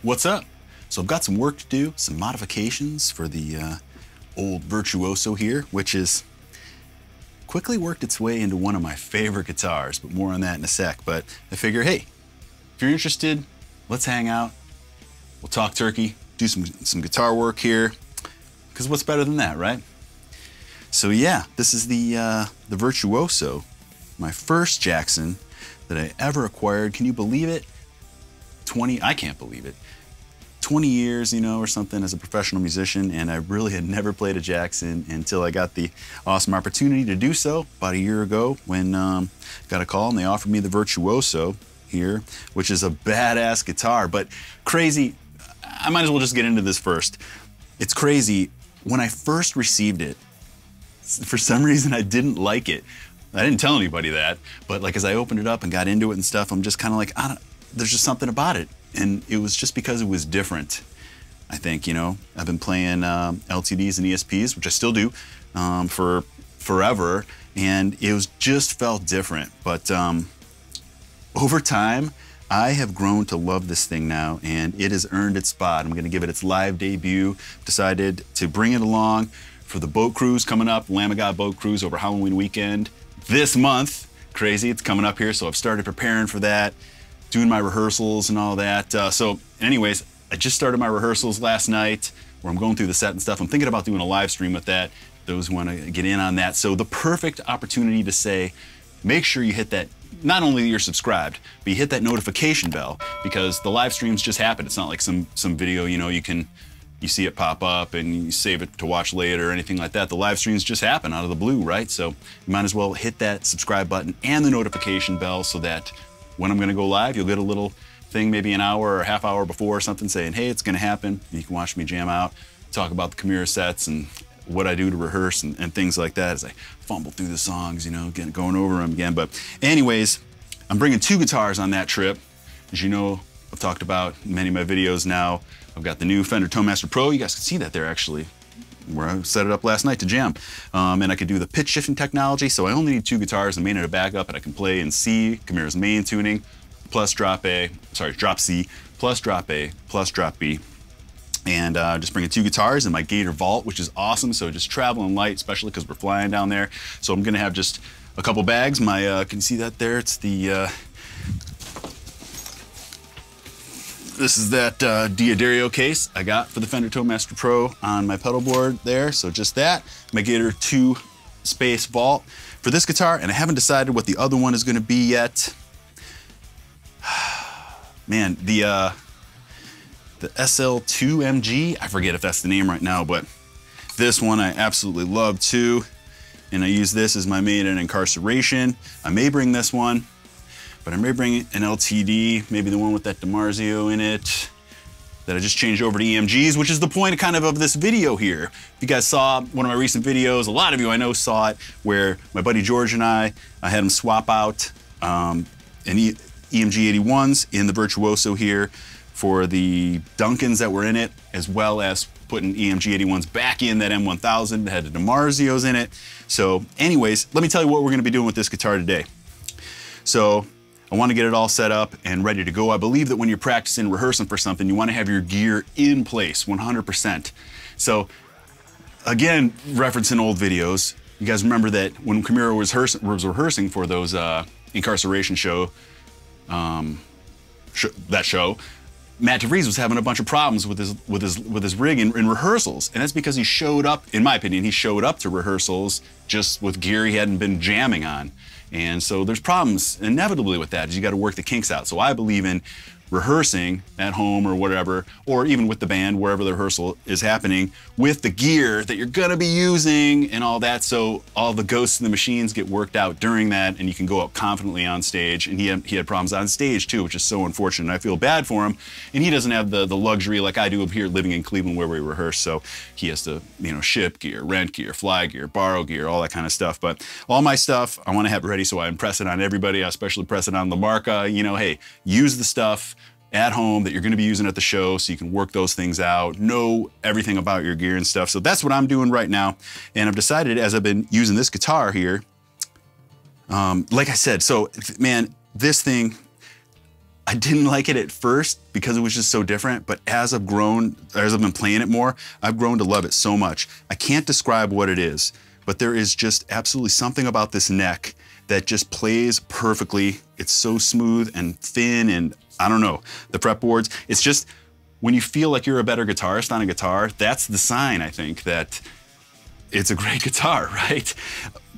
What's up? So I've got some work to do, some modifications for the old Virtuoso here, which is quickly worked its way into one of my favorite guitars, but more on that in a sec. But I figure, hey, if you're interested, let's hang out. We'll talk turkey, do some guitar work here, because what's better than that, right? So yeah, this is the Virtuoso, my first Jackson that I ever acquired. Can you believe it? I can't believe it. 20 years, you know, or something as a professional musician, and I really had never played a Jackson until I got the awesome opportunity to do so about a year ago when got a call and they offered me the Virtuoso here, which is a badass guitar, but crazy. I might as well just get into this first. It's crazy. When I first received it, for some reason I didn't like it. I didn't tell anybody that, but like as I opened it up and got into it and stuff, I'm just kind of like, there's just something about it. And it was just because it was different, I think, you know. I've been playing LTDs and ESPs, which I still do, for forever, and it was just felt different. But over time, I have grown to love this thing now, and it has earned its spot. I'm gonna give it its live debut. Decided to bring it along for the boat cruise coming up, Lamb of God boat cruise over Halloween weekend this month. Crazy, it's coming up here, so I've started preparing for that, doing my rehearsals and all that. So anyways, I just started my rehearsals last night where I'm going through the set and stuff. I'm thinking about doing a live stream with that, those who want to get in on that. So the perfect opportunity to say, make sure you hit that, not only that you're subscribed, but you hit that notification bell, because the live streams just happen. It's not like some video, you know, you see it pop up and you save it to watch later or anything like that. The live streams just happen out of the blue, right? So you might as well hit that subscribe button and the notification bell so that when I'm gonna go live, you'll get a little thing maybe an hour or a half hour before or something saying, hey, it's gonna happen. You can watch me jam out, talk about the Chimera sets and what I do to rehearse and things like that as I fumble through the songs, you know, going over them again. But anyways, I'm bringing two guitars on that trip. As you know, I've talked about in many of my videos now. I've got the new Fender Toemaster Pro. You guys can see that there actually, where I set it up last night to jam. And I could do the pitch shifting technology, so I only need two guitars, a main and a backup, and I can play in C, Chimera's main tuning, plus drop C, plus drop A, plus drop B. And just bringing two guitars and my Gator Vault, which is awesome, so just traveling light, especially because we're flying down there. So I'm gonna have just a couple bags. My, can you see that there? It's the, this is that Diodario case I got for the Fender Toemaster Pro on my pedal board there. So just that, my Gator 2 Space Vault for this guitar, and I haven't decided what the other one is gonna be yet. Man, the SL2 MG, I forget if that's the name right now, but this one I absolutely love too. And I use this as my main in incarceration. I may bring this one, but I may bring an LTD, maybe the one with that DiMarzio in it, that I just changed over to EMGs, which is the point kind of this video here. If you guys saw one of my recent videos, a lot of you I know saw it, where my buddy George and I had him swap out an EMG 81s in the Virtuoso here for the Duncans that were in it, as well as putting EMG 81s back in that M1000 that had the DiMarzios in it. So anyways, let me tell you what we're gonna be doing with this guitar today. So I want to get it all set up and ready to go. I believe that when you're practicing, rehearsing for something, you want to have your gear in place 100%. So again, referencing old videos, you guys remember that when Chimera was rehearsing for those incarceration show, that show, Matt DeVries was having a bunch of problems with his rig in rehearsals, and that's because he showed up, in my opinion, he showed up to rehearsals just with gear he hadn't been jamming on. And so there's problems inevitably with that, is you got to work the kinks out. So I believe in rehearsing at home or whatever, or even with the band, wherever the rehearsal is happening, with the gear that you're gonna be using and all that, so all the ghosts in the machines get worked out during that and you can go up confidently on stage. And he had problems on stage too, which is so unfortunate. I feel bad for him. And he doesn't have the luxury like I do up here living in Cleveland where we rehearse, so he has to, you know, ship gear, rent gear, fly gear, borrow gear, all that kind of stuff. But all my stuff, I wanna have it ready so I impress it on everybody. I especially press it on LaMarca, you know, hey, use the stuff at home that you're gonna be using at the show so you can work those things out, know everything about your gear and stuff. So that's what I'm doing right now. And I've decided, as I've been using this guitar here, like I said, so man, this thing, I didn't like it at first because it was just so different, but as I've grown, as I've been playing it more, I've grown to love it so much. I can't describe what it is, but there is just absolutely something about this neck that just plays perfectly. It's so smooth and thin, and I don't know, the fretboards, it's just, when you feel like you're a better guitarist on a guitar, that's the sign, I think, that it's a great guitar, right?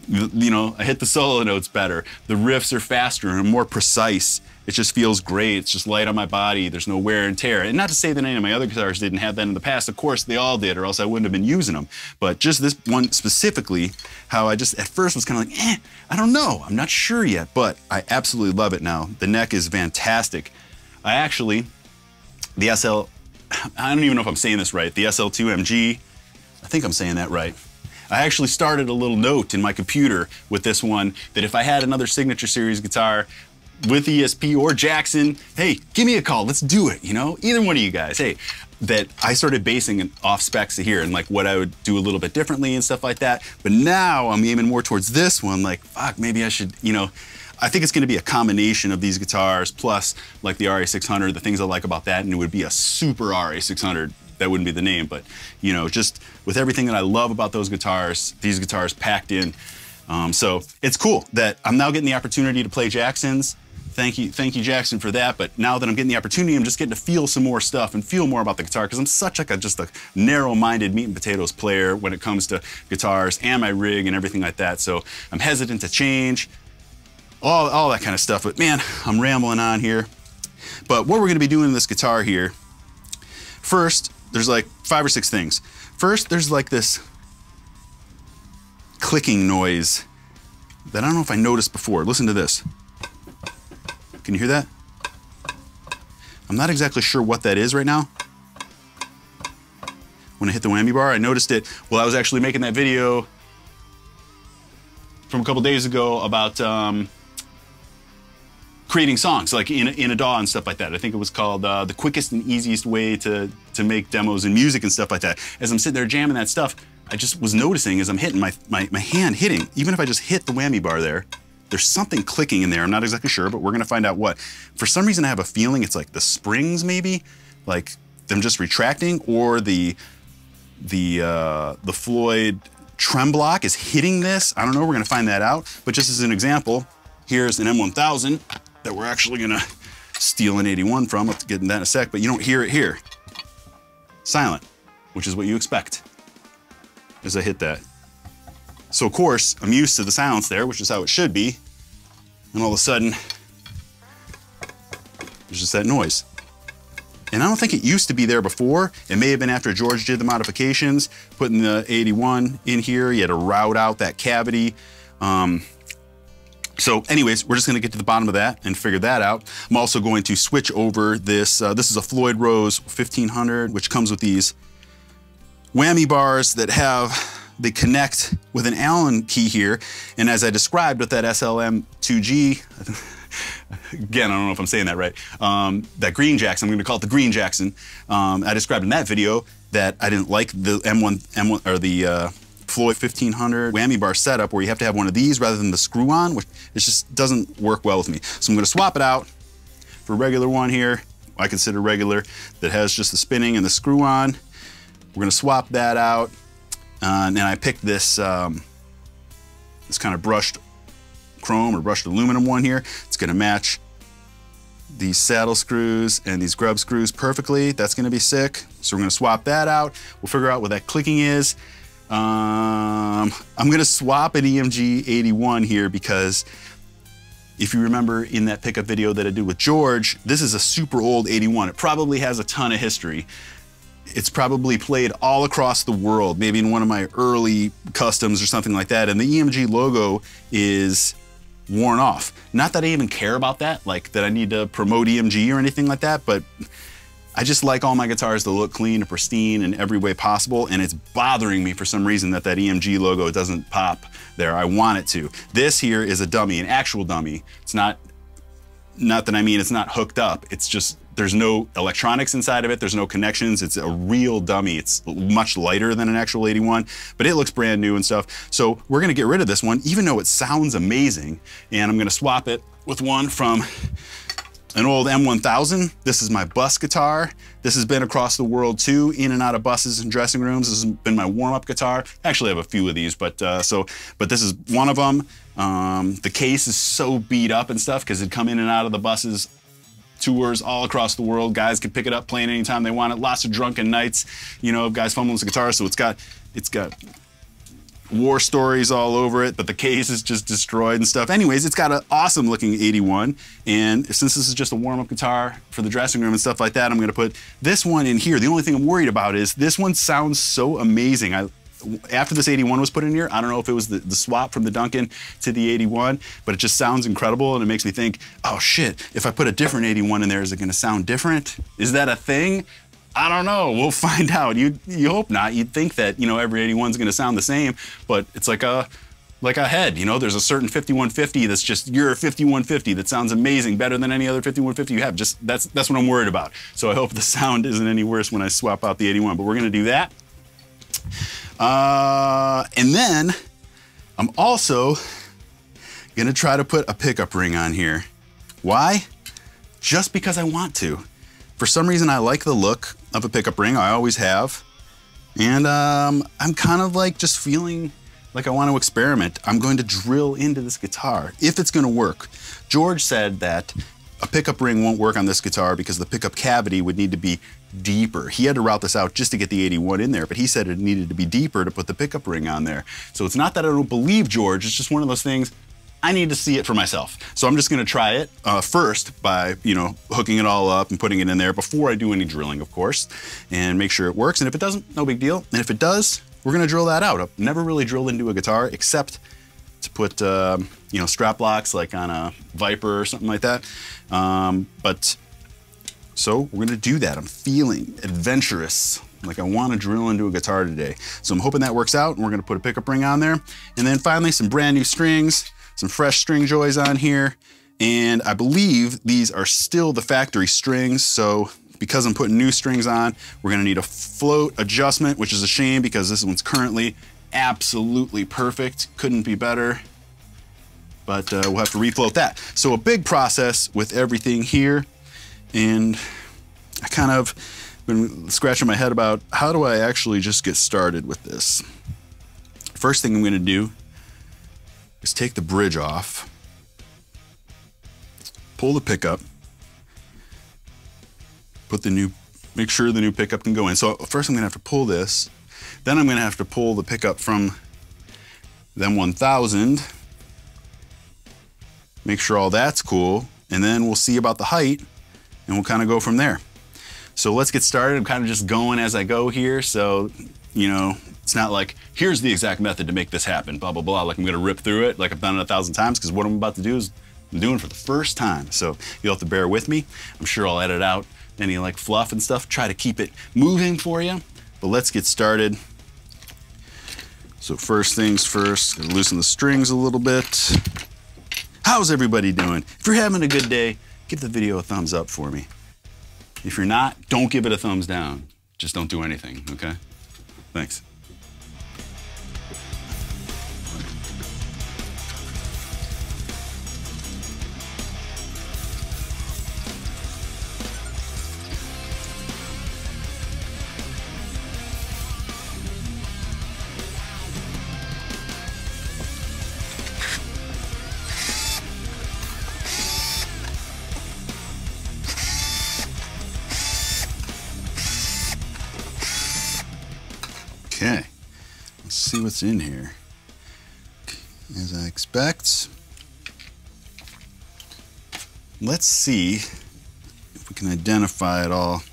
You know, I hit the solo notes better. The riffs are faster and more precise. It just feels great. It's just light on my body. There's no wear and tear. And not to say that any of my other guitars didn't have that in the past. Of course, they all did, or else I wouldn't have been using them. But just this one specifically, how I just at first was kind of like, I don't know. I'm not sure yet, but I absolutely love it now. The neck is fantastic. I actually, the SL, I don't even know if I'm saying this right, the SL2MG, I think I'm saying that right. I actually started a little note in my computer with this one that if I had another Signature Series guitar with ESP or Jackson, hey, give me a call, let's do it, you know? Either one of you guys, hey. That I started basing it off specs here and like what I would do a little bit differently and stuff like that. But now I'm aiming more towards this one, like, fuck, maybe I should, you know, I think it's gonna be a combination of these guitars plus like the RA600, the things I like about that, and it would be a super RA600. That wouldn't be the name, but you know, just with everything that I love about those guitars, these guitars packed in. So it's cool that I'm now getting the opportunity to play Jacksons. Thank you Jackson for that. But now that I'm getting the opportunity, I'm just getting to feel some more stuff and feel more about the guitar, because I'm such like just a narrow-minded meat and potatoes player when it comes to guitars and my rig and everything like that. So I'm hesitant to change, all that kind of stuff. But man, I'm rambling on here. But what we're gonna be doing in this guitar here, first, there's like 5 or 6 things. First, there's like this clicking noise that I don't know if I noticed before. Listen to this. Can you hear that? I'm not exactly sure what that is right now. When I hit the whammy bar, I noticed it while I was actually making that video from a couple days ago about creating songs, like in a DAW and stuff like that. I think it was called the quickest and easiest way to make demos and music and stuff like that. As I'm sitting there jamming that stuff, I just was noticing as I'm hitting my hand hitting, even if I just hit the whammy bar there's something clicking in there. I'm not exactly sure, but we're gonna find out what. For some reason, I have a feeling it's like the springs maybe, like them just retracting, or the Floyd trem block is hitting this. I don't know, we're gonna find that out. But just as an example, here's an M1000 that we're actually gonna steal an 81 from. I'll get into that in a sec, but you don't hear it here. Silent, which is what you expect as I hit that. So of course, I'm used to the sounds there, which is how it should be. And all of a sudden, there's just that noise. And I don't think it used to be there before. It may have been after George did the modifications, putting the 81 in here. He had to route out that cavity. So anyways, we're just gonna get to the bottom of that and figure that out. I'm also going to switch over this. This is a Floyd Rose 1500, which comes with these whammy bars that they connect with an Allen key here. And as I described with that SLM2G, again, I don't know if I'm saying that right, that green Jackson, I'm gonna call it the green Jackson. I described in that video that I didn't like the M1 or the Floyd 1500 whammy bar setup where you have to have one of these rather than the screw-on, which it just doesn't work well with me. So I'm gonna swap it out for a regular one here, I consider regular, that has just the spinning and the screw-on. We're gonna swap that out. And I picked this, this kind of brushed chrome or brushed aluminum one here. It's gonna match these saddle screws and these grub screws perfectly. That's gonna be sick. So we're gonna swap that out. We'll figure out what that clicking is. I'm gonna swap an EMG 81 here because if you remember in that pickup video that I did with George, this is a super old 81. It probably has a ton of history. It's probably played all across the world, maybe in one of my early customs or something like that, and the EMG logo is worn off. Not that I even care about that, like that I need to promote EMG or anything like that, but I just like all my guitars to look clean and pristine in every way possible, and it's bothering me for some reason that EMG logo doesn't pop there. I want it to. This here is a dummy, an actual dummy. It's not that I mean it's not hooked up, it's just there's no electronics inside of it, there's no connections, it's a real dummy. It's much lighter than an actual 81, but it looks brand new and stuff. So we're gonna get rid of this one, even though it sounds amazing, and I'm gonna swap it with one from an old M1000. This is my bus guitar. This has been across the world too, in and out of buses and dressing rooms. This has been my warm-up guitar. Actually, I have a few of these, but this is one of them. The case is so beat up and stuff because it'd come in and out of the buses, tours all across the world. Guys could pick it up, play it anytime they want it. Lots of drunken nights, you know, guys fumbling with the guitar. So it's got war stories all over it, but the case is just destroyed and stuff. Anyways, it's got an awesome looking 81, and since this is just a warm-up guitar for the dressing room and stuff like that, I'm gonna put this one in here. The only thing I'm worried about is this one sounds so amazing. After this 81 was put in here, I don't know if it was the swap from the Duncan to the 81, but it just sounds incredible, and it makes me think, oh shit, if I put a different 81 in there, is it gonna sound different? Is that a thing? I don't know, we'll find out. You hope not. You'd think that, you know, every 81's gonna sound the same, but it's like a head, you know? There's a certain 5150 that's just your 5150 that sounds amazing, better than any other 5150 you have. Just that's what I'm worried about. So I hope the sound isn't any worse when I swap out the 81, but we're gonna do that. And then I'm also gonna try to put a pickup ring on here. Why? Just because I want to. For some reason, I like the look of a pickup ring. I always have. And I'm kind of like just feeling like I want to experiment. I'm going to drill into this guitar, if it's gonna work. George said that a pickup ring won't work on this guitar because the pickup cavity would need to be deeper. He had to route this out just to get the 81 in there, but he said it needed to be deeper to put the pickup ring on there. So it's not that I don't believe George, it's just one of those things, I need to see it for myself. So I'm just gonna try it first by, you know, hooking it all up and putting it in there before I do any drilling, of course, and make sure it works. And if it doesn't, no big deal. And if it does, we're gonna drill that out. I've never really drilled into a guitar except to put, you know, strap locks like on a Viper or something like that. So we're gonna do that. I'm feeling adventurous, like I wanna drill into a guitar today. So I'm hoping that works out, and we're gonna put a pickup ring on there. And then finally, some brand new strings, some fresh string joys on here. And I believe these are still the factory strings. So because I'm putting new strings on, we're gonna need a float adjustment, which is a shame because this one's currently absolutely perfect. Couldn't be better. But we'll have to refloat that. So a big process with everything here. And I kind of been scratching my head about how do I actually just get started with this. First thing I'm gonna do is take the bridge off, pull the pickup, make sure the new pickup can go in. So first I'm gonna have to pull this, then I'm gonna have to pull the pickup from the M1000, make sure all that's cool, and then we'll see about the height, and we'll kind of go from there. So let's get started. I'm kind of just going as I go here, so, you know, it's not like, here's the exact method to make this happen, blah, blah, blah. Like I'm gonna rip through it like I've done it 1,000 times, because what I'm about to do is I'm doing for the first time. So you'll have to bear with me. I'm sure I'll edit out any like fluff and stuff, try to keep it moving for you. But let's get started. So first things first, gotta loosen the strings a little bit. How's everybody doing? If you're having a good day, give the video a thumbs up for me. If you're not, don't give it a thumbs down. Just don't do anything, okay? Thanks. Okay, let's see what's in here. As I expect. Let's see if we can identify at all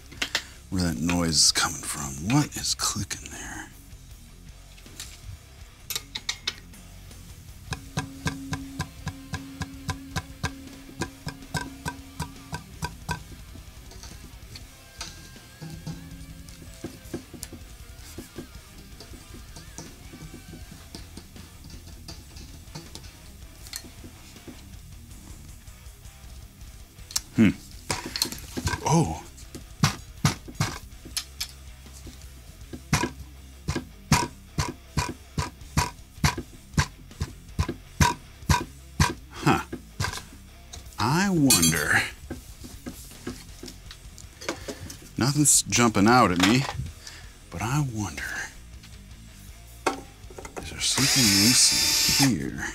where that noise is coming from. What is clicking there? Oh. Huh. I wonder Nothing's jumping out at me, but I wonder, is there something loose in here?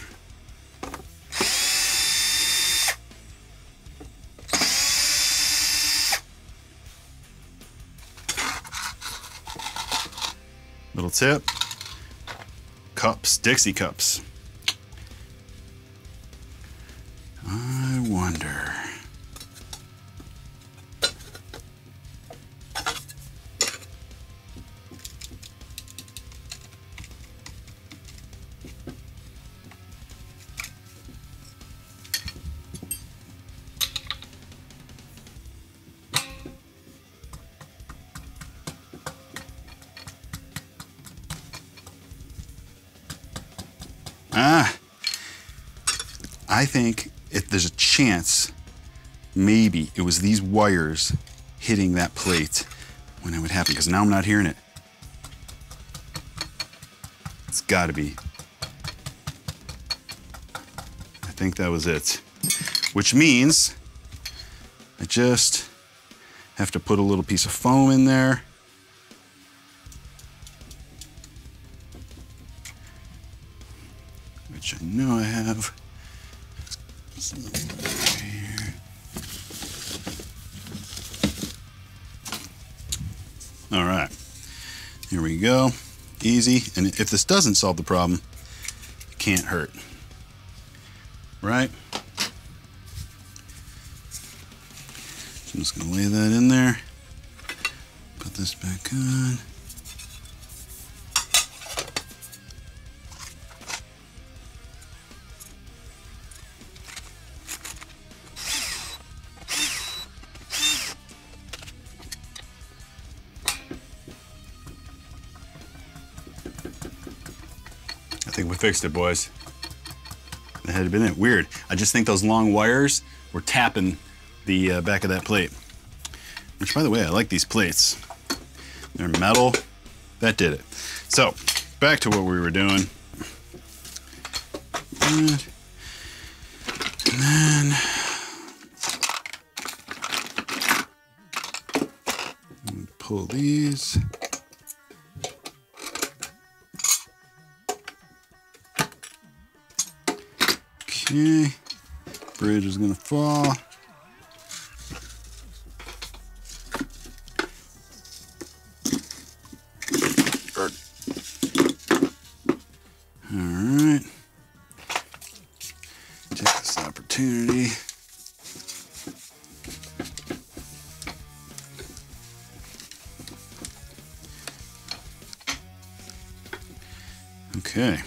Little tip, cups, Dixie cups. I wonder. I think if there's a chance, maybe it was these wires hitting that plate when it would happen, because now I'm not hearing it. It's gotta be. I think that was it. Which means I just have to put a little piece of foam in there. Which I know I have. Here. All right, here we go. Easy, and if this doesn't solve the problem, it can't hurt, right? So I'm just gonna lay that in there, put this back on. I think we fixed it, boys. That had been it. Weird. I just think those long wires were tapping the back of that plate. Which, by the way, I like these plates. They're metal. That did it. So, back to what we were doing. And then pull these. Okay, bridge is gonna fall. All right, take this opportunity. Okay.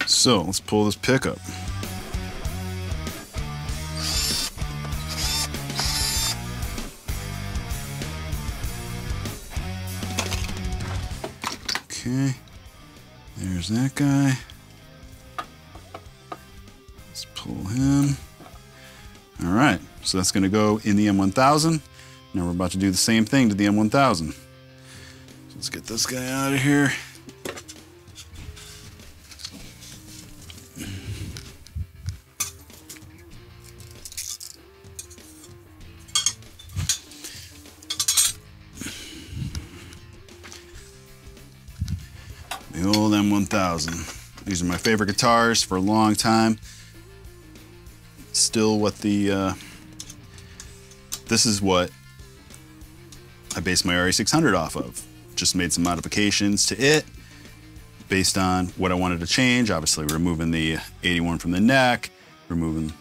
So let's pull this pickup. Okay, there's that guy. Let's pull him. All right, so that's gonna go in the M1000. Now we're about to do the same thing to the M1000. So let's get this guy out of here. The old M1000. These are my favorite guitars for a long time. Still what the, this is what I based my RE600 off of. Just made some modifications to it based on what I wanted to change. Obviously removing the 81 from the neck, removing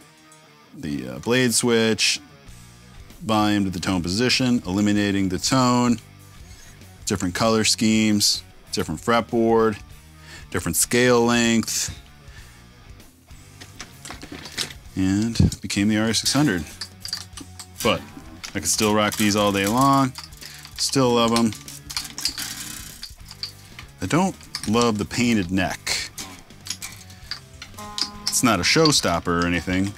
the blade switch, volume to the tone position, eliminating the tone, different color schemes, different fretboard, different scale length, and became the RE600. But I can still rock these all day long, still love them. I don't love the painted neck. It's not a showstopper or anything,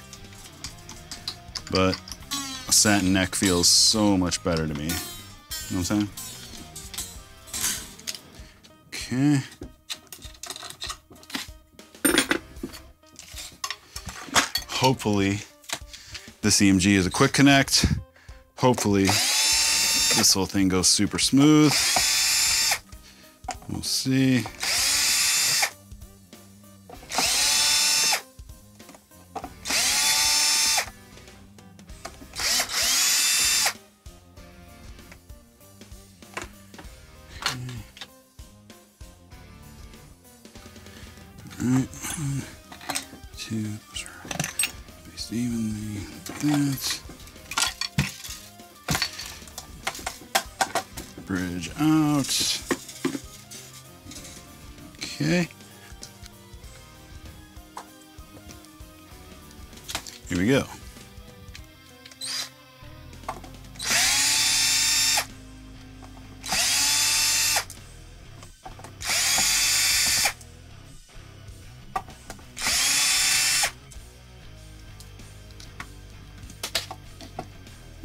but a satin neck feels so much better to me. You know what I'm saying? Okay. Hopefully this EMG is a quick connect. Hopefully this whole thing goes super smooth. We'll see. Alright, 1, 2, spaced evenly like that. Bridge out. Okay. Here we go.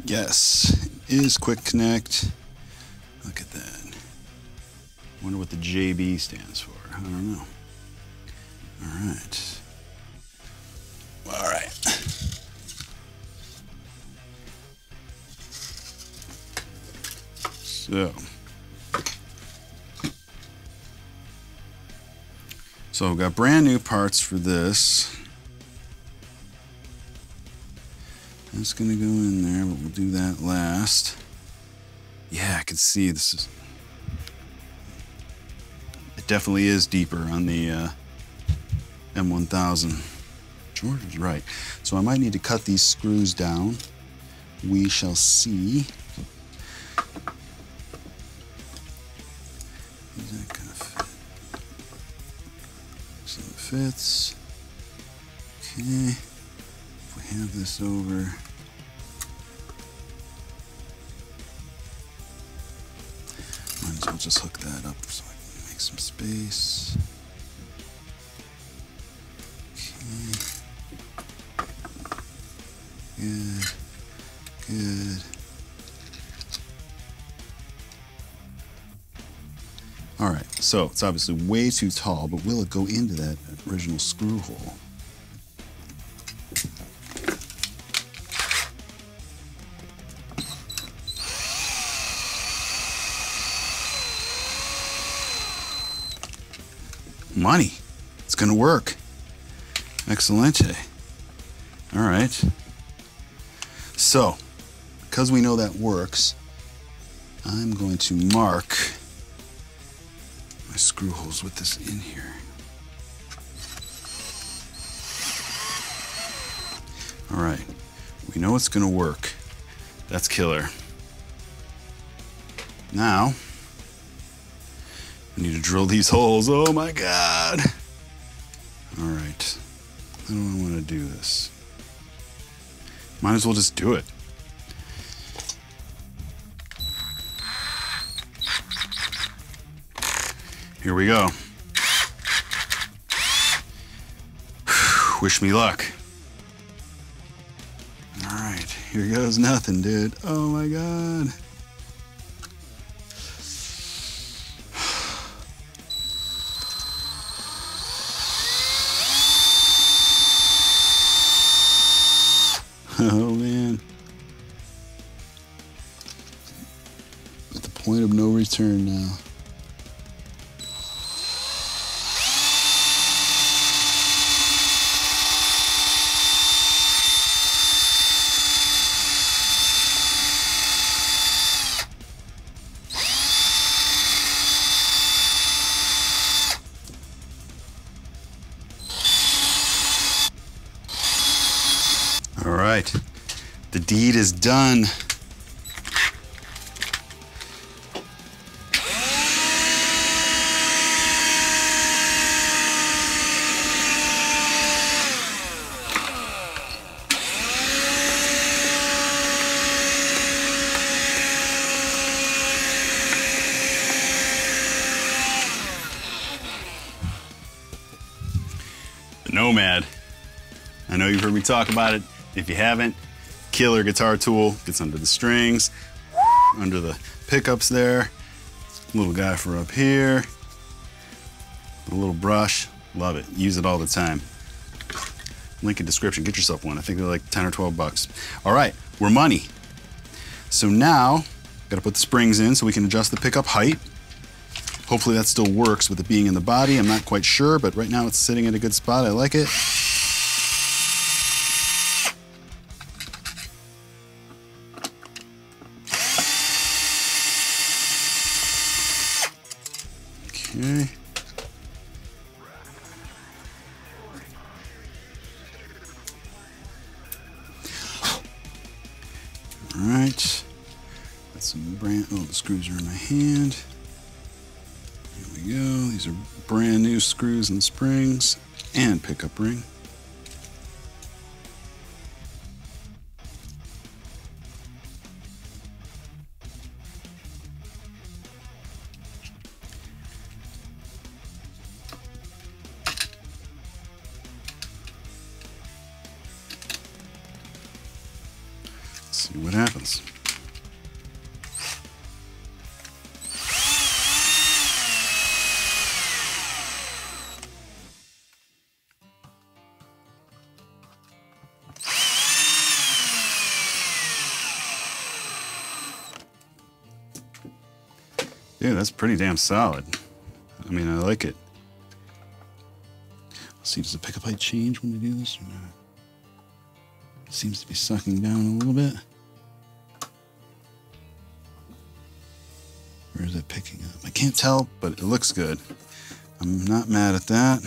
Yes, it is quick connect. Look at that. Wonder what the JB stands for. I don't know. All right. All right. So we've got brand new parts for this. That's gonna go in there, but we'll do that last. Yeah, I can see this is, it definitely is deeper on the M1000. George was right. So I might need to cut these screws down. We shall see. Is that gonna fit? So it fits. Okay. If we have this over. Might as well just hook that up so I can make some space. Okay. Good. Good. All right, so it's obviously way too tall, but will it go into that original screw hole? Money. It's gonna work. Excelente. All right. So, because we know that works, I'm going to mark my screw holes with this in here. All right. We know it's gonna work. That's killer. Now, I need to drill these holes. Oh my God. All right. How do I want to do this? Might as well just do it. Here we go. Wish me luck. All right, here goes nothing, dude. Oh my God. Oh man. At the point of no return now. All right, the deed is done. The Nomad. I know you've heard me talk about it. If you haven't, killer guitar tool. Gets under the strings, under the pickups there. Little guy for up here. A little brush. Love it. Use it all the time. Link in description. Get yourself one. I think they're like 10 or 12 bucks. All right, we're money. So now, got to put the springs in so we can adjust the pickup height. Hopefully that still works with it being in the body. I'm not quite sure, but right now it's sitting at a good spot. I like it. Okay. All right. Got some brand, oh, the screws are in my hand. Here we go. These are brand new screws and springs and pickup ring. See what happens. Dude, that's pretty damn solid. I mean, I like it. Let's see, does the pickup height change when we do this or not? It seems to be sucking down a little bit. Where is it picking up? I can't tell, but it looks good. I'm not mad at that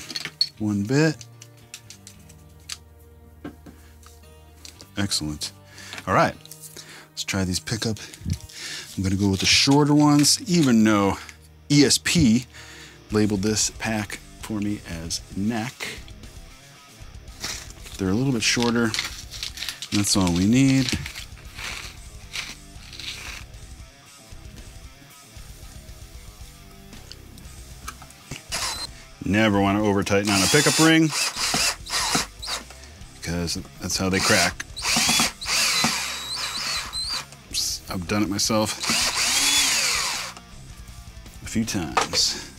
one bit. Excellent. All right, let's try these pickup. I'm gonna go with the shorter ones, even though ESP labeled this pack for me as neck. They're a little bit shorter, and that's all we need. Never want to over tighten on a pickup ring because that's how they crack. I've done it myself a few times.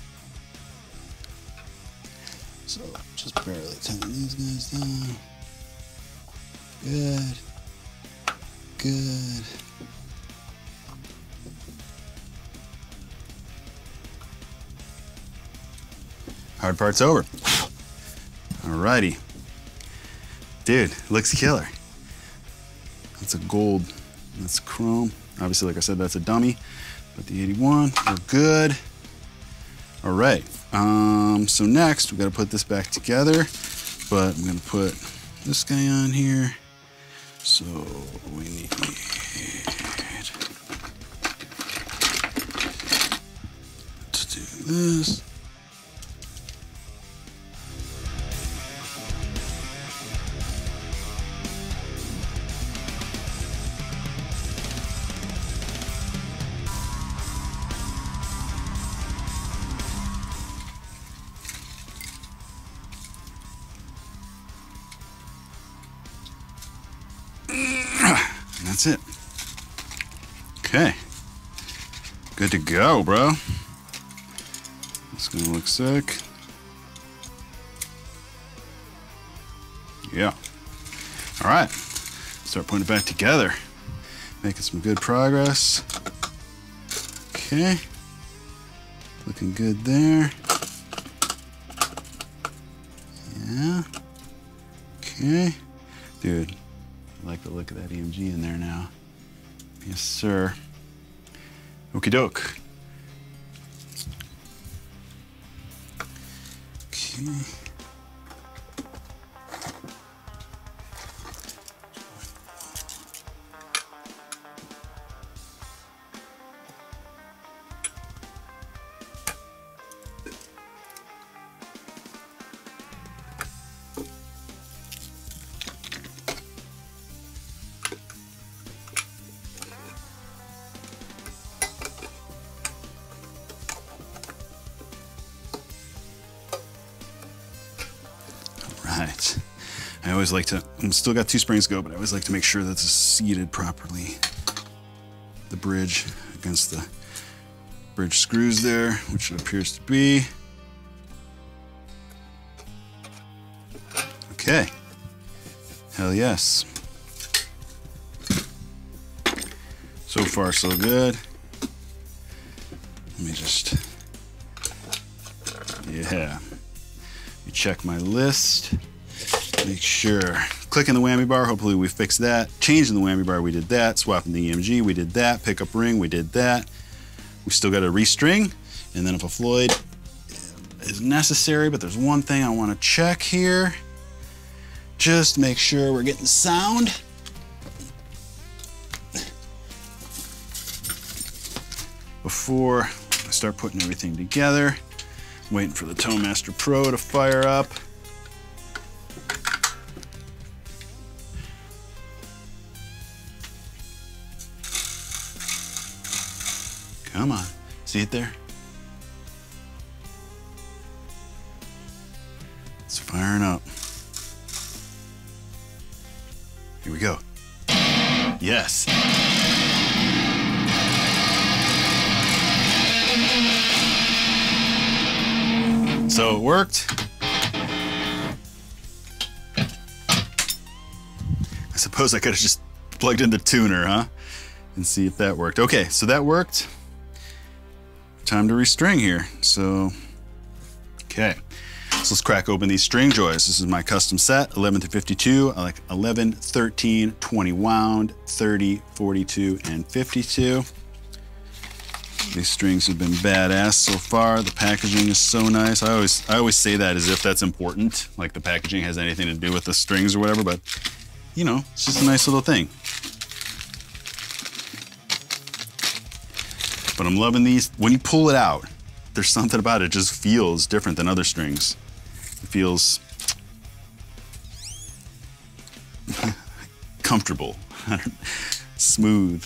So just barely tighten these guys down. Good. Good. Hard part's over. Alrighty. Dude, looks killer. That's a gold, that's chrome. Obviously, like I said, that's a dummy, but the 81, we're good. All right, so next we gotta put this back together, but I'm gonna put this guy on here. So we need to do this. That's it. Okay. Good to go, bro. It's gonna look sick. Yeah. All right. Start putting it back together. Making some good progress. Okay. Looking good there. Yeah. Okay. Dude. I like the look of that EMG in there now. Yes, sir. Okie doke. Okay. Right. I always like to, I'm still got 2 springs to go, but I always like to make sure that it's seated properly. The bridge against the bridge screws there, which it appears to be. Hell yes. So far, so good. Let me just, yeah. Let me check my list. Make sure. Clicking the whammy bar, hopefully we fixed that. Changing the whammy bar, we did that. Swapping the EMG, we did that. Pickup ring, we did that. We still got to restring. And then if a Floyd is necessary, but there's one thing I want to check here. Just make sure we're getting sound. Before I start putting everything together, waiting for the ToneMaster Pro to fire up. Come on, see it there? It's firing up. Here we go. Yes. So it worked. I suppose I could have just plugged in the tuner, huh? And see if that worked. Okay, so that worked. Time to restring here. So, okay. So let's crack open these string joys. This is my custom set, 11 to 52. I like 11, 13, 20 wound, 30, 42, and 52. These strings have been badass so far. The packaging is so nice. I always say that as if that's important, like the packaging has anything to do with the strings or whatever, but you know, it's just a nice little thing. But I'm loving these. When you pull it out, there's something about it, it just feels different than other strings. It feels comfortable, smooth.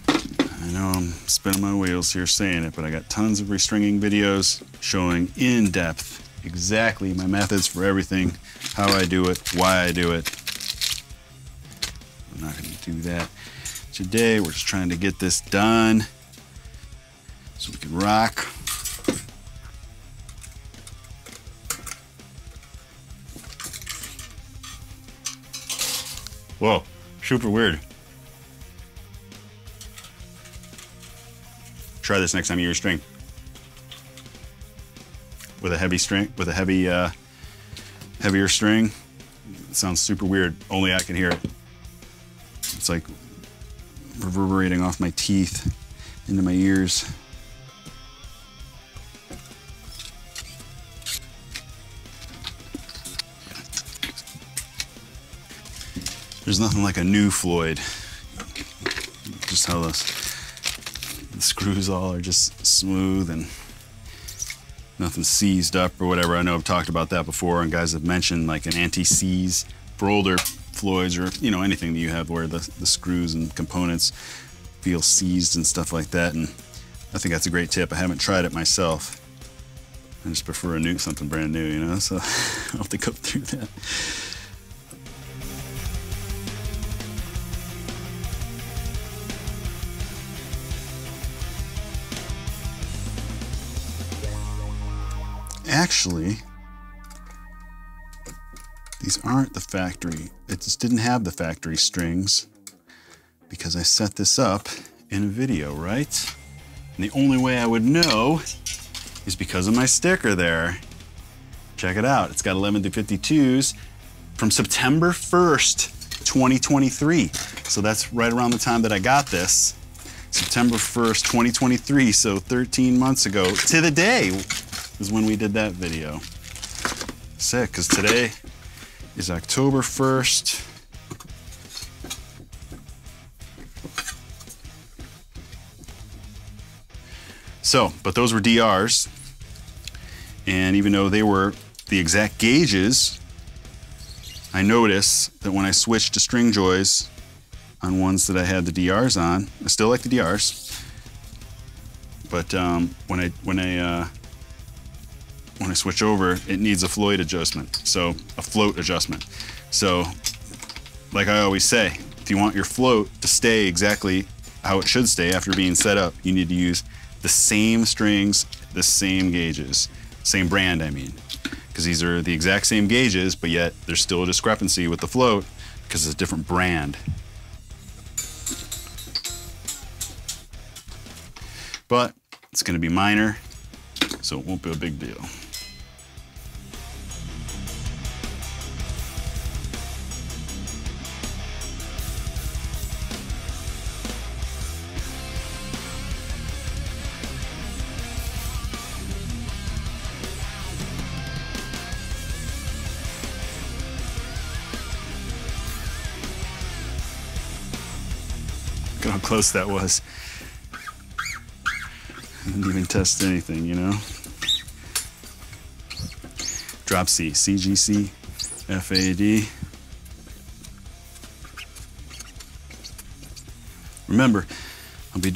I know I'm spinning my wheels here saying it, but I got tons of restringing videos showing in depth exactly my methods for everything, how I do it, why I do it. I'm not going to do that today. We're just trying to get this done so we can rock. Whoa, super weird. Try this next time you use string. With a heavy string, with a heavy, heavier string. It sounds super weird. Only I can hear it. It's like reverberating off my teeth into my ears. There's nothing like a new Floyd. Just how the screws all are just smooth and nothing seized up or whatever. I know I've talked about that before, and guys have mentioned like an anti-seize for older Floyds, or you know, anything that you have where the screws and components feel seized and stuff like that. And I think that's a great tip. I haven't tried it myself. I just prefer something brand new, you know, so I'll have to go through that. Actually, these aren't the factory. It just didn't have the factory strings because I set this up in a video, right? And the only way I would know is because of my sticker there. Check it out. It's got 11 to 52s from September 1st, 2023. So that's right around the time that I got this. September 1st, 2023. So 13 months ago to the day is when we did that video. Sick, because today is October 1st. So, but those were DRs, and even though they were the exact gauges, I noticed that when I switched to string joys on ones that I had the DRs on, I still like the DRs, but when I switch over, it needs a Floyd adjustment, so a float adjustment. So, like I always say, if you want your float to stay exactly how it should stay after being set up, you need to use the same strings, the same gauges, same brand, I mean. because these are the exact same gauges, but yet there's still a discrepancy with the float because it's a different brand. But it's going to be minor, so it won't be a big deal. Look how close that was. Didn't even test anything, you know? Drop C, C, G, C, F, A, D. Remember, I'll be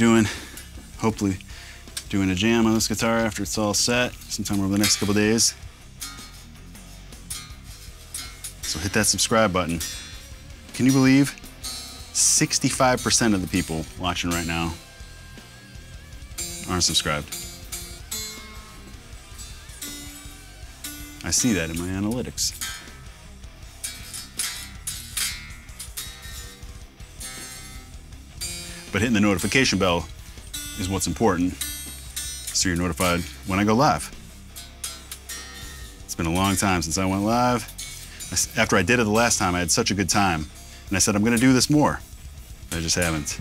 hopefully doing a jam on this guitar after it's all set, sometime over the next couple days. So hit that subscribe button. Can you believe 65% of the people watching right now aren't subscribed? I see that in my analytics. But hitting the notification bell is what's important, so you're notified when I go live. It's been a long time since I went live. After I did it the last time, I had such a good time, and I said I'm gonna do this more. I just haven't.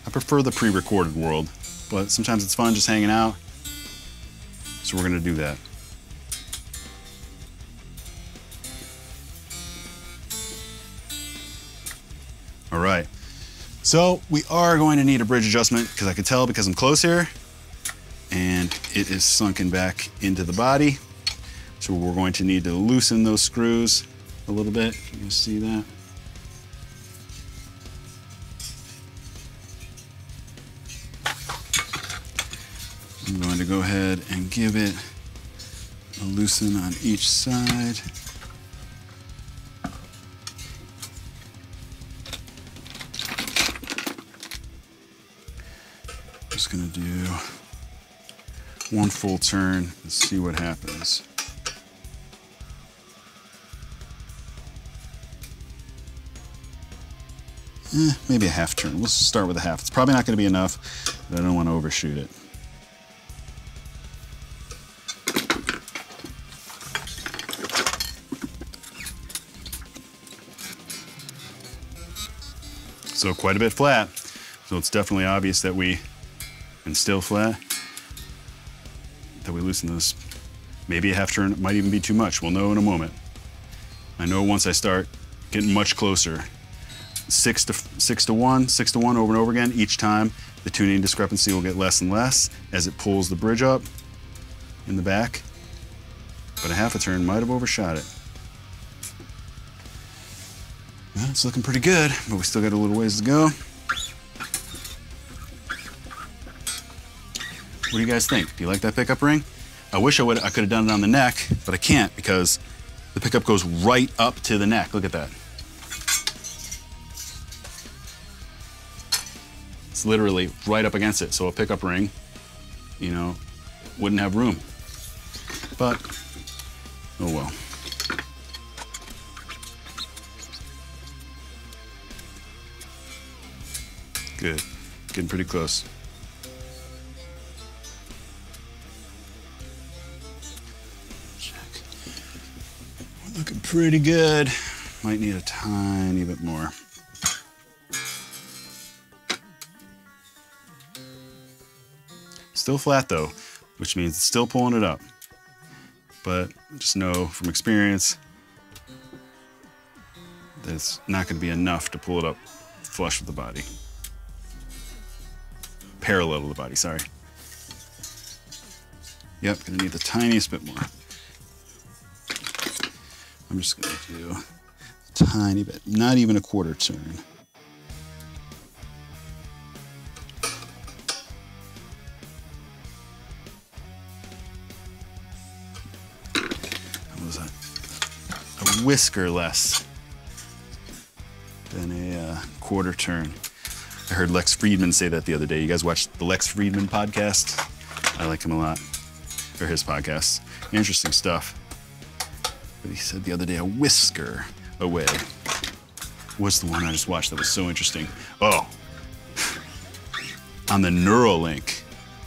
I prefer the pre-recorded world, but sometimes it's fun just hanging out, so we're gonna do that. All right, so we are going to need a bridge adjustment because I can tell because I'm close here, and it is sunken back into the body. So we're going to need to loosen those screws a little bit. You see that? I'm going to go ahead and give it a loosen on each side. Just gonna do one full turn and see what happens. Maybe a half turn. We'll start with a half. It's probably not gonna be enough, but I don't want to overshoot it. So quite a bit flat. So it's definitely obvious that and still flat, that we loosen this. Maybe a half turn, it might even be too much. We'll know in a moment. I know once I start getting much closer. 6 to 1 over and over again. Each time the tuning discrepancy will get less and less as it pulls the bridge up in the back. But a half a turn might have overshot it. Well, it's looking pretty good, but we still got a little ways to go. What do you guys think? Do you like that pickup ring? I wish I could have done it on the neck, but I can't because the pickup goes right up to the neck. Look at that. It's literally right up against it. So a pickup ring, you know, wouldn't have room. But, oh well. Good, getting pretty close. Check. We're looking pretty good. Might need a tiny bit more. Still flat though, which means it's still pulling it up. But just know from experience that it's not going to be enough to pull it up flush with the body. Parallel to the body, sorry. Yep, gonna need the tiniest bit more. I'm just gonna do a tiny bit, not even a quarter turn. That was a whisker less than a quarter turn. I heard Lex Friedman say that the other day. You guys watched the Lex Friedman podcast? I like him a lot, or his podcast. Interesting stuff. But he said the other day, a whisker away. What's the one I just watched that was so interesting? Oh, on the Neuralink.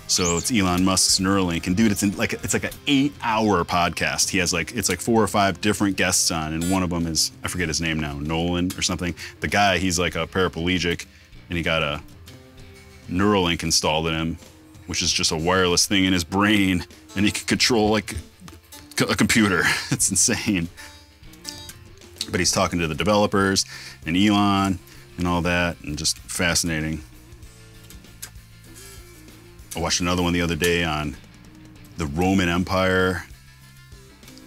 So it's Elon Musk's Neuralink, and dude, it's like an 8-hour podcast. He has it's like 4 or 5 different guests on, and one of them is, I forget his name now, Nolan or something. The guy, he's like a paraplegic, and he got a Neuralink installed in him, which is just a wireless thing in his brain, and he can control like a computer. It's insane. But he's talking to the developers and Elon and all that, and just fascinating. I watched another one the other day on the Roman Empire.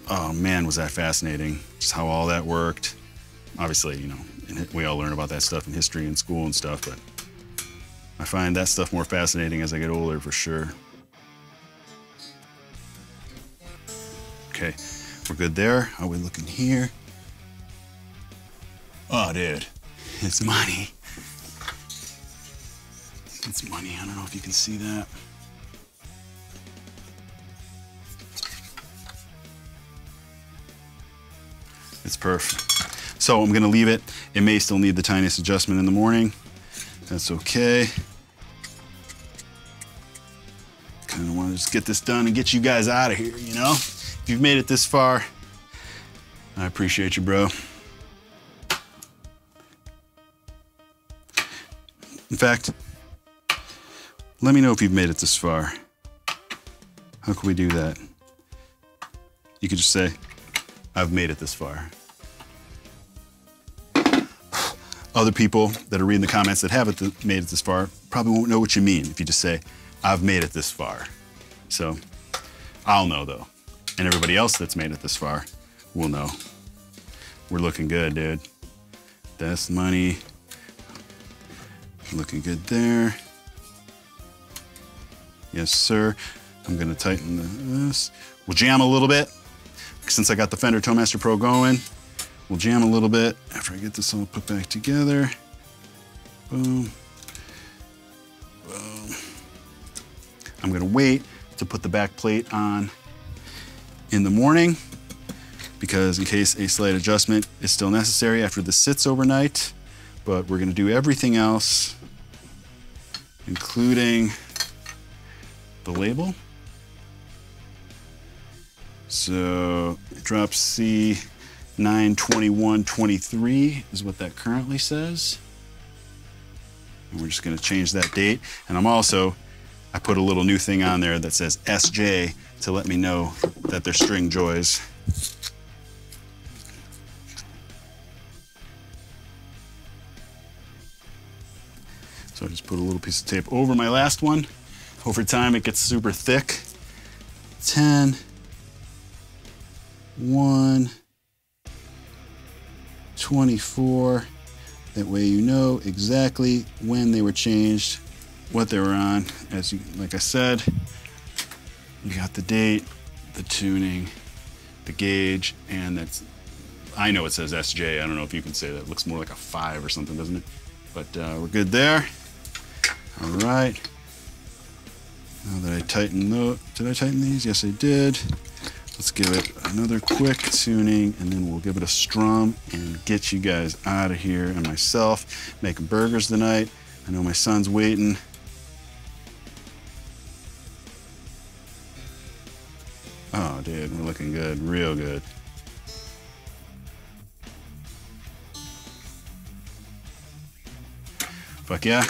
Oh man, was that fascinating. Just how all that worked. Obviously, you know, we all learn about that stuff in history and school and stuff, but I find that stuff more fascinating as I get older, for sure. Okay, we're good there. How are we looking here? Oh, dude, it's money. It's money. I don't know if you can see that. It's perfect. So I'm gonna leave it. It may still need the tiniest adjustment in the morning. That's okay. Kind of want to just get this done and get you guys out of here, you know? If you've made it this far, I appreciate you, bro. In fact, let me know if you've made it this far. How can we do that? You could just say, I've made it this far. Other people that are reading the comments that haven't made it this far probably won't know what you mean if you just say, I've made it this far. So I'll know though. And everybody else that's made it this far will know. We're looking good, dude. That's money. Looking good there. Yes, sir. I'm gonna tighten this. We'll jam a little bit. Since I got the Fender Towmaster Pro going, we'll jam a little bit after I get this all put back together. Boom. Boom. I'm gonna wait to put the back plate on in the morning, because in case a slight adjustment is still necessary after this sits overnight. But we're gonna do everything else, including the label. So drop C 9/21/23 is what that currently says. And we're just gonna change that date. And I put a little new thing on there that says SJ to let me know that they're string joys. So I just put a little piece of tape over my last one. Over time, it gets super thick. 10, 1, 24. That way you know exactly when they were changed, what they were on. Like I said, you got the date, the tuning, the gauge, and I know it says SJ. I don't know if you can say that. It looks more like a 5 or something, doesn't it? But we're good there. All right. Now that I tighten did I tighten these? Yes, I did. Let's give it another quick tuning, and then we'll give it a strum and get you guys out of here. And myself making burgers tonight. I know my son's waiting. Oh, dude, we're looking good, real good. Fuck yeah.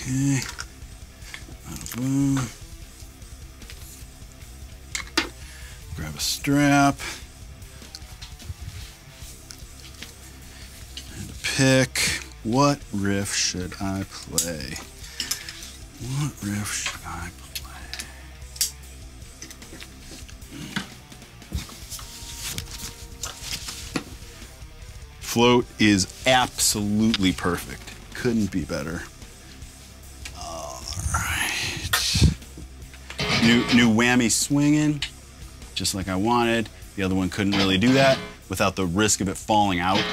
Okay. Bada boom. Grab a strap. And a pick. What riff should I play? What riff should I play? Float is absolutely perfect. Couldn't be better. New whammy swinging, just like I wanted. The other one couldn't really do that without the risk of it falling out.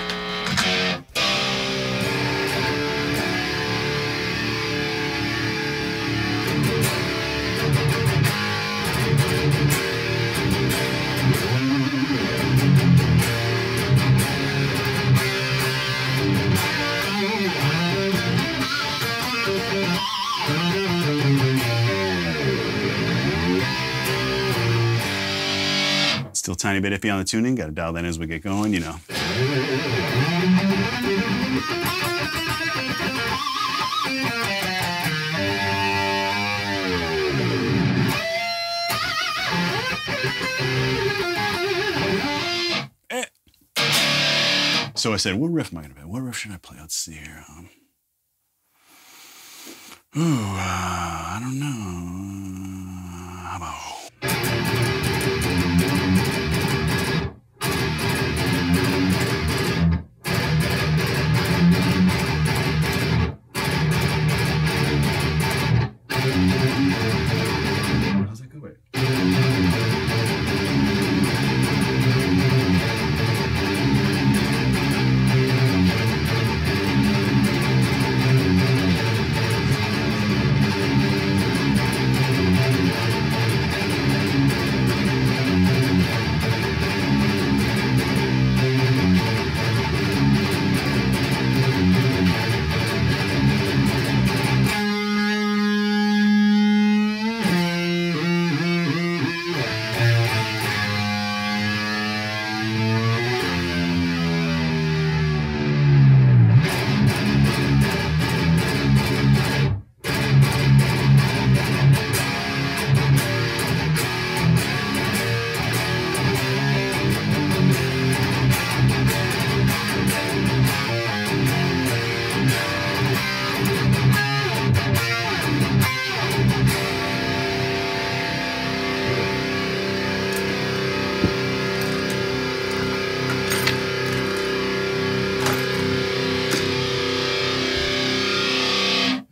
tiny bit iffy on the tuning. Got to dial that in as we get going, you know. So I said, what riff am I gonna play? What riff should I play? Let's see here. I don't know. How about... How's that go? Wait.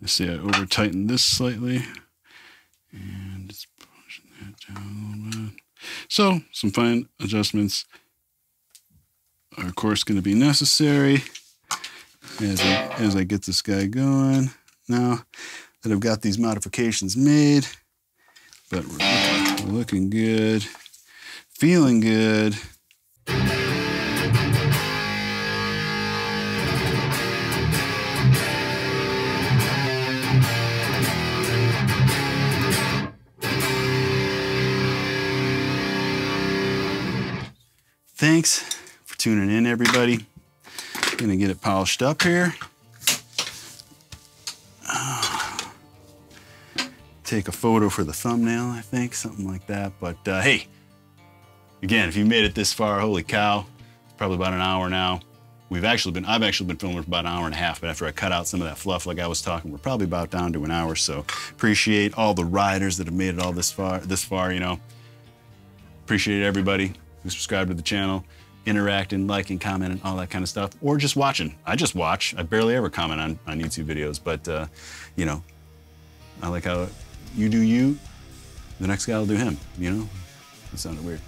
See, I over-tightened this slightly, and just pushing that down a little bit. So, some fine adjustments are, of course, going to be necessary as I get this guy going. Now that I've got these modifications made, but we're looking good, feeling good. Thanks for tuning in, everybody. Gonna get it polished up here. Take a photo for the thumbnail, I think, something like that. But hey, again, if you made it this far, holy cow, it's probably about an hour now. I've actually been filming for about an hour and a half, but after I cut out some of that fluff like I was talking, we're probably about down to an hour. So appreciate all the riders that have made it all this far, you know. Appreciate everybody who subscribe to the channel, interacting, liking, commenting, all that kind of stuff, or just watching. I just watch. I barely ever comment on YouTube videos, but you know, I like how you do you, the next guy will do him, you know? That sounded weird.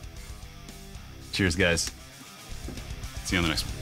Cheers, guys. See you on the next one.